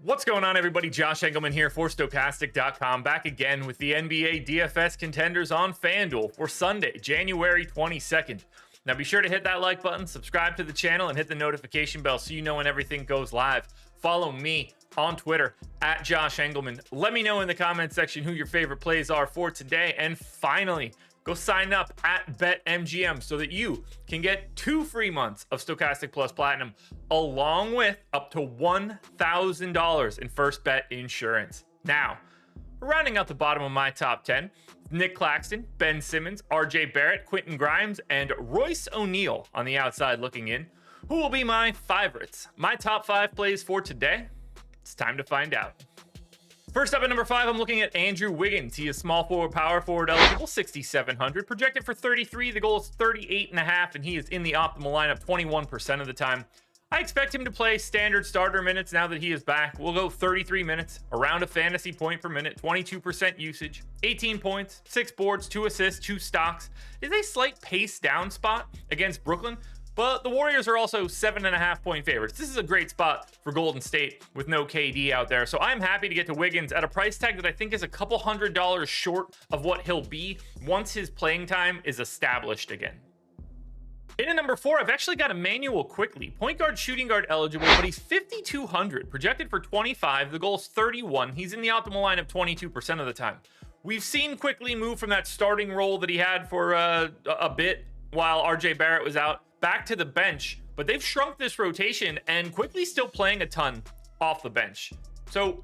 What's going on, everybody? Josh Engleman here for Stokastic.com, back again with the NBA DFS contenders on FanDuel for Sunday, January 22nd. Now be sure to hit that like button, subscribe to the channel, and hit the notification bell so you know when everything goes live. Follow me on Twitter at Josh Engleman. Let me know in the comment section who your favorite plays are for today. And finally, go sign up at BetMGM so that you can get 2 free months of Stokastic Plus Platinum, along with up to $1,000 in first bet insurance. Now, rounding out the bottom of my top 10, Nick Claxton, Ben Simmons, RJ Barrett, Quentin Grimes, and Royce O'Neal on the outside looking in. Who will be my favorites? My top 5 plays for today? It's time to find out. First up at number 5, I'm looking at Andrew Wiggins. He is small forward, power forward eligible, 6,700. Projected for 33. The goal is 38.5, and he is in the optimal lineup 21% of the time. I expect him to play standard starter minutes now that he is back. We'll go 33 minutes, around a fantasy point per minute, 22% usage, 18 points, 6 boards, 2 assists, 2 stocks. Is a slight pace down spot against Brooklyn, but the Warriors are also 7.5 point favorites. This is a great spot for Golden State with no KD out there. So I'm happy to get to Wiggins at a price tag that I think is a couple $100 short of what he'll be once his playing time is established again. In at number 4, I've actually got IMMANUEL QUICKLEY. Point guard, shooting guard eligible, but he's 5,200. Projected for 25. The goal's 31. He's in the optimal lineup 22% of the time. We've seen QUICKLEY move from that starting role that he had for a bit while RJ Barrett was out, back to the bench, but they've shrunk this rotation and QUICKLEY's still playing a ton off the bench. So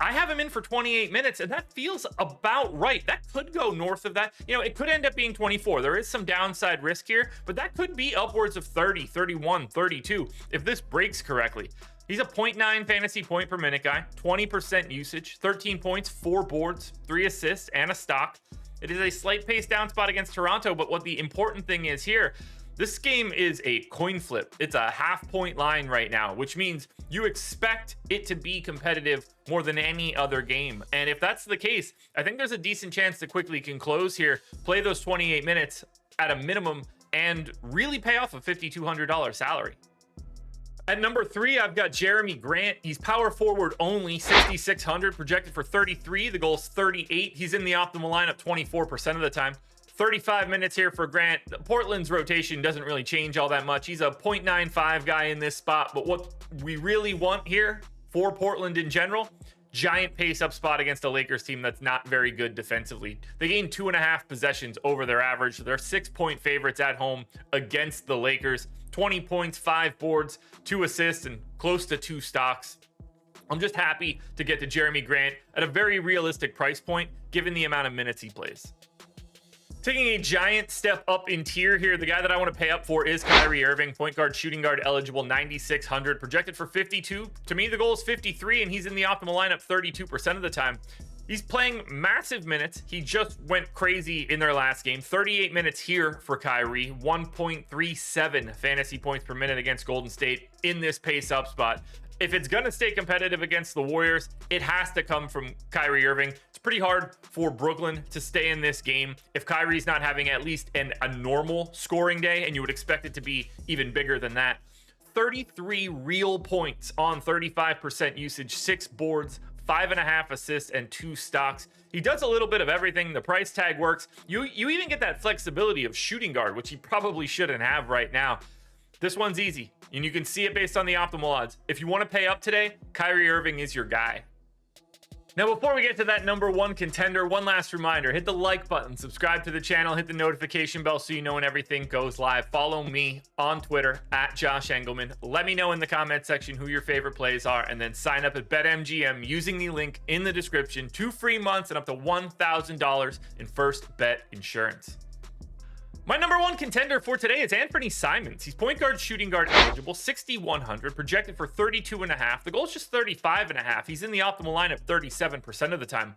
I have him in for 28 minutes, and that feels about right. That could go north of that. You know, it could end up being 24. There is some downside risk here, but that could be upwards of 30, 31, 32 if this breaks correctly. He's a 0.9 fantasy point per minute guy, 20% usage, 13 points, 4 boards, 3 assists, and a stock. It is a slight pace down spot against Toronto, but what the important thing is here, this game is a coin flip. It's a half-point line right now, which means you expect it to be competitive more than any other game. And if that's the case, I think there's a decent chance that QUICKLEY can close here, play those 28 minutes at a minimum, and really pay off a $5,200 salary. At number 3, I've got Jeremy Grant. He's power forward only, 6,600, projected for 33. The goal is 38. He's in the optimal lineup 24% of the time. 35 minutes here for Grant. Portland's rotation doesn't really change all that much. He's a 0.95 guy in this spot, but what we really want here for Portland in general, giant pace up spot against a Lakers team that's not very good defensively. They gained 2.5 possessions over their average. They're 6-point favorites at home against the Lakers. 20 points, 5 boards, 2 assists, and close to 2 stocks. I'm just happy to get to Jeremy Grant at a very realistic price point, given the amount of minutes he plays. Taking a giant step up in tier here, the guy that I want to pay up for is KYRIE Irving, point guard, shooting guard eligible, 9,600, projected for 52. To me, the goal is 53, and he's in the optimal lineup 32% of the time. He's playing massive minutes. He just went crazy in their last game. 38 minutes here for KYRIE, 1.37 fantasy points per minute against Golden State in this pace up spot. If it's going to stay competitive against the Warriors, it has to come from KYRIE Irving. It's pretty hard for Brooklyn to stay in this game if Kyrie's not having at least a normal scoring day, and you would expect it to be even bigger than that. 33 real points on 35% usage, 6 boards, 5.5 assists, and 2 stocks. He does a little bit of everything. The price tag works. You even get that flexibility of shooting guard, which he probably shouldn't have right now. This one's easy, and you can see it based on the optimal odds. If you want to pay up today, KYRIE Irving is your guy. Now, before we get to that number 1 contender, one last reminder, hit the like button, subscribe to the channel, hit the notification bell so you know when everything goes live. Follow me on Twitter at Josh Engleman. Let me know in the comment section who your favorite plays are, and then sign up at BetMGM using the link in the description. 2 free months and up to $1,000 in first bet insurance. My number 1 contender for today is ANFERNEE. He's point guard, shooting guard eligible, 6,100, projected for 32.5. The goal is just 35.5. He's in the optimal lineup 37% of the time.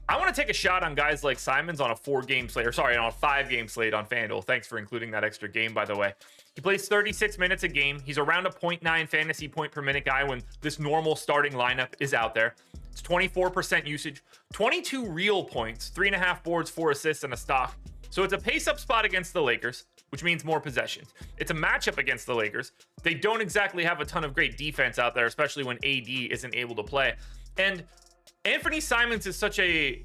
I want to take a shot on guys like Simons on a 4-game slate, on a 5-game slate on FanDuel. Thanks for including that extra game, by the way. He plays 36 minutes a game. He's around a 0.9 fantasy point per minute guy when this normal starting lineup is out there. It's 24% usage, 22 real points, 3.5 boards, 4 assists, and a stock. So it's a pace-up spot against the Lakers. which means more possessions. It's a matchup against the Lakers. They don't exactly have a ton of great defense out there, especially when AD isn't able to play. And Anthony Simons is such a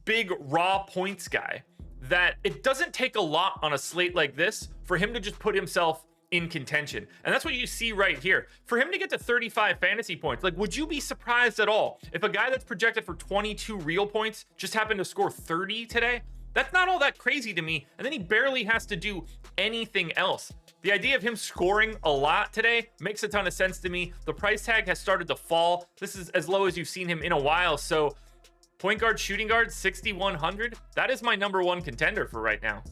big raw points guy that it doesn't take a lot on a slate like this for him to just put himself in contention. And that's what you see right here. For him to get to 35 fantasy points, like, would you be surprised at all if a guy that's projected for 22 real points just happened to score 30 today? That's not all that crazy to me. And then he barely has to do anything else. The idea of him scoring a lot today makes a ton of sense to me. The price tag has started to fall. This is as low as you've seen him in a while. So point guard, shooting guard, 6,100. That is my number one contender for right now.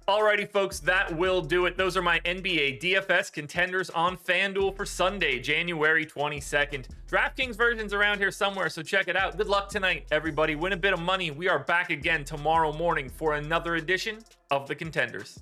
Alrighty, folks, that will do it. Those are my NBA DFS contenders on FanDuel for Sunday, January 22nd. DraftKings version's around here somewhere, so check it out. Good luck tonight, everybody. Win a bit of money. We are back again tomorrow morning for another edition of the Contenders.